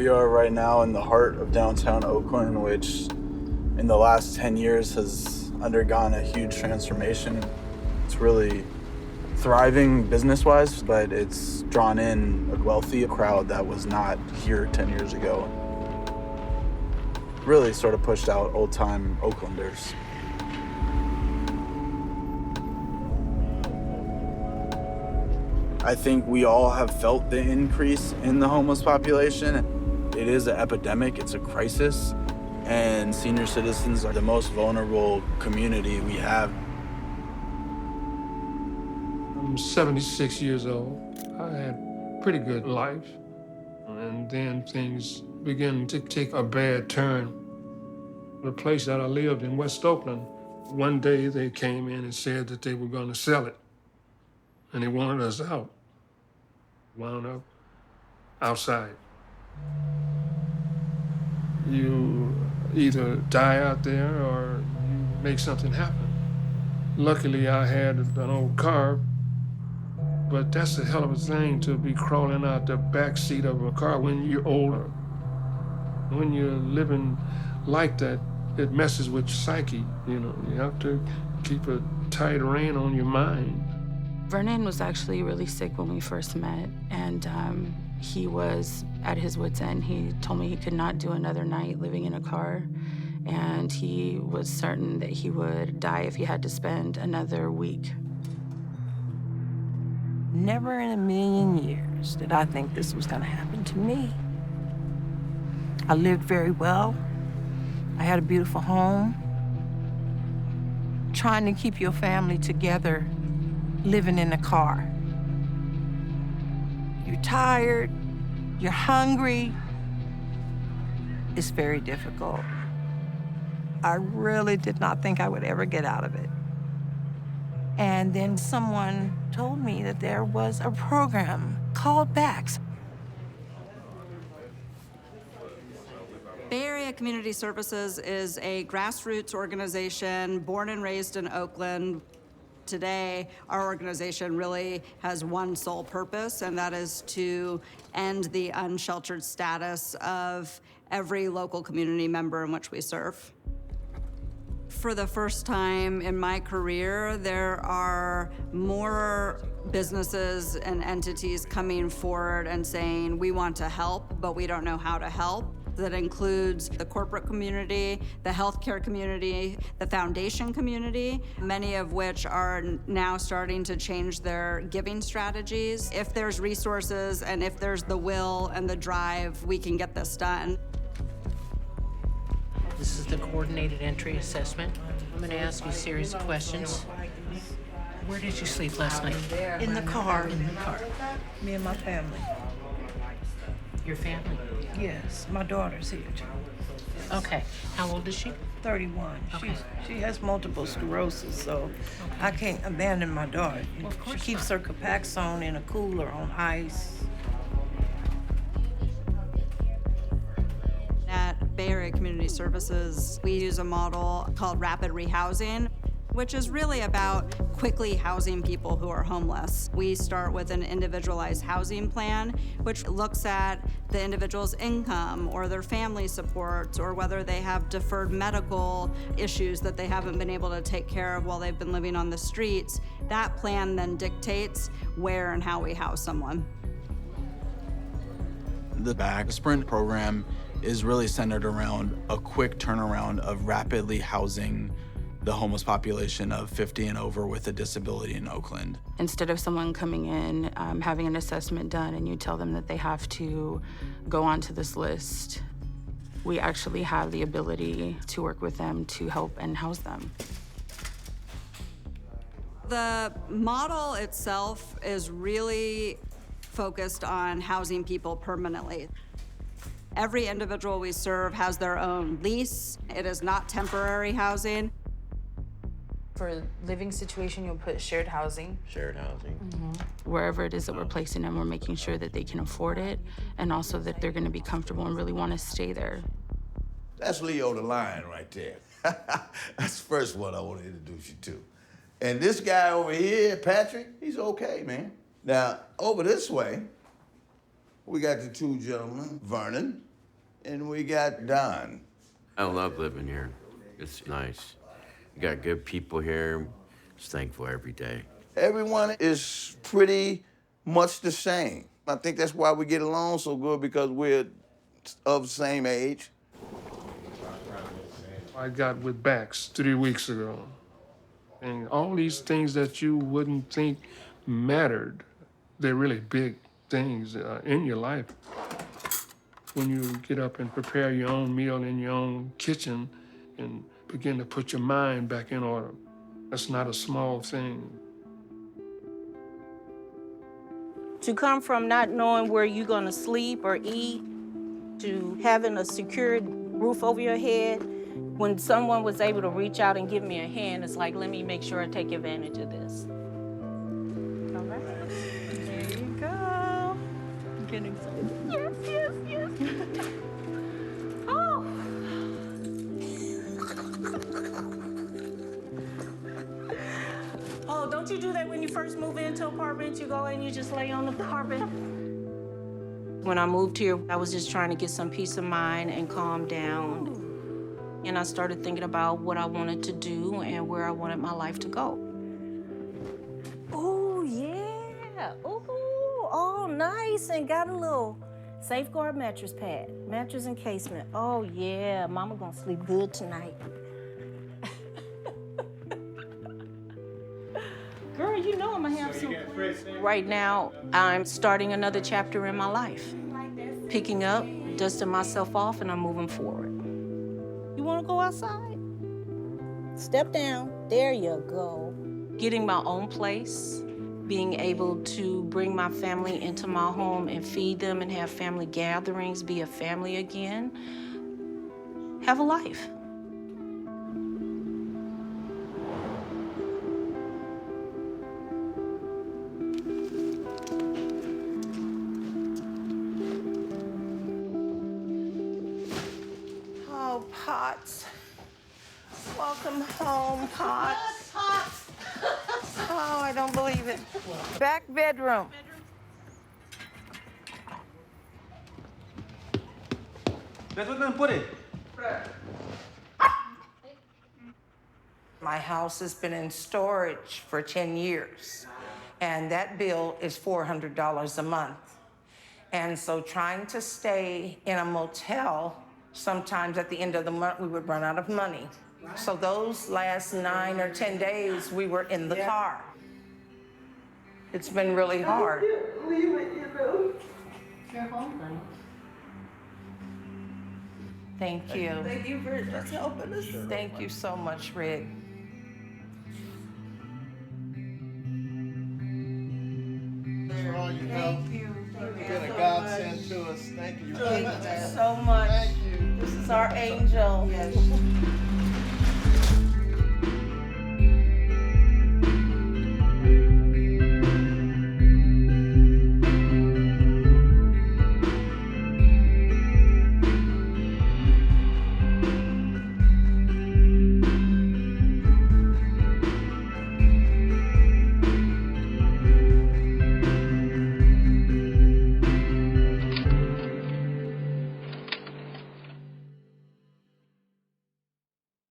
We are right now in the heart of downtown Oakland, which in the last 10 years has undergone a huge transformation. It's really thriving business-wise, but it's drawn in a wealthy crowd that was not here 10 years ago. Really sort of pushed out old-time Oaklanders. I think we all have felt the increase in the homeless population. It is an epidemic, it's a crisis, and senior citizens are the most vulnerable community we have. I'm 76 years old. I had a pretty good life, and then things began to take a bad turn. The place that I lived in West Oakland, one day they came in and said that they were going to sell it, and they wanted us out. Wound up outside. You either die out there or you make something happen. Luckily, I had an old car, but that's a hell of a thing to be crawling out the back seat of a car when you're older. When you're living like that, it messes with your psyche, you know. You have to keep a tight rein on your mind. Vernon was actually really sick when we first met, and he was at his wit's end. He told me he could not do another night living in a car, and he was certain that he would die if he had to spend another week. Never in a million years did I think this was gonna happen to me. I lived very well. I had a beautiful home. Trying to keep your family together, living in a car. You're tired, you're hungry. It's very difficult. I really did not think I would ever get out of it. And then someone told me that there was a program called BACS. Bay Area Community Services is a grassroots organization born and raised in Oakland. Today, our organization really has one sole purpose, and that is to end the unsheltered status of every local community member in which we serve. For the first time in my career, there are more businesses and entities coming forward and saying, we want to help, but we don't know how to help. That includes the corporate community, the healthcare community, the foundation community, many of which are now starting to change their giving strategies. If there's resources and if there's the will and the drive, we can get this done. This is the coordinated entry assessment. I'm going to ask you a series of questions. Where did you sleep last night? In the car. In the car. Me and my family. Your family? Yes, my daughter's here too. Okay. How old is she? 31. Okay. She has multiple sclerosis, so I can't abandon my daughter. Well, of course she keeps not. her Copaxone in a cooler on ice. At Bay Area Community Services, we use a model called rapid rehousing, which is really about quickly housing people who are homeless. We start with an individualized housing plan, which looks at the individual's income or their family supports or whether they have deferred medical issues that they haven't been able to take care of while they've been living on the streets. That plan then dictates where and how we house someone. The BAC Sprint program is really centered around a quick turnaround of rapidly housing the homeless population of 50 and over with a disability in Oakland. Instead of someone coming in, having an assessment done, and you tell them that they have to go onto this list, we actually have the ability to work with them to help and house them. The model itself is really focused on housing people permanently. Every individual we serve has their own lease. It is not temporary housing. For living situation, you'll put shared housing. Shared housing. Wherever it is that we're placing them, we're making sure that they can afford it and also that they're gonna be comfortable and really wanna stay there. That's Leo the Lion right there. That's the first one I want to introduce you to. And this guy over here, Patrick, he's okay, man. Now, over this way, we got the two gentlemen, Vernon And we got Don. I love living here. It's nice. You got good people here. Just thankful every day. Everyone is pretty much the same. I think that's why we get along so good, because we're of the same age. I got with Bax 3 weeks ago. And all these things that you wouldn't think mattered, they're really big things in your life. When you get up and prepare your own meal in your own kitchen and begin to put your mind back in order, that's not a small thing. To come from not knowing where you're gonna sleep or eat, to having a secured roof over your head, when someone was able to reach out and give me a hand, it's like, let me make sure I take advantage of this. All right, there you go. I'm getting excited. Yes, yes, yes. Oh. Oh, don't you do that when you first move into an apartment? You go and you just lay on the carpet? When I moved here, I was just trying to get some peace of mind and calm down. And I started thinking about what I wanted to do and where I wanted my life to go. Oh, yeah. Ooh, all nice, and got a little safeguard mattress pad, mattress encasement. Oh, yeah, mama gonna sleep good tonight. Girl, you know I'm gonna have some. Right now, I'm starting another chapter in my life. Picking up, dusting myself off, and I'm moving forward. You wanna go outside? Step down, there you go. Getting my own place, being able to bring my family into my home and feed them and have family gatherings, be a family again, have a life. Oh, Potts. Welcome home, Potts. Potts. Oh, I don't believe it. Back bedroom. That's what we're gonna put it. My house has been in storage for 10 years, and that bill is $400 a month. And so trying to stay in a motel, sometimes at the end of the month, we would run out of money. So those last 9 or 10 days, we were in the car. It's been really hard. You're home, honey. Thank you. Thank you for just helping us. Thank you so much, Rick. For all your help. Thank you. You've been a godsend to us. Thank you. Thank you so much. Thank you. This is our angel. Yes.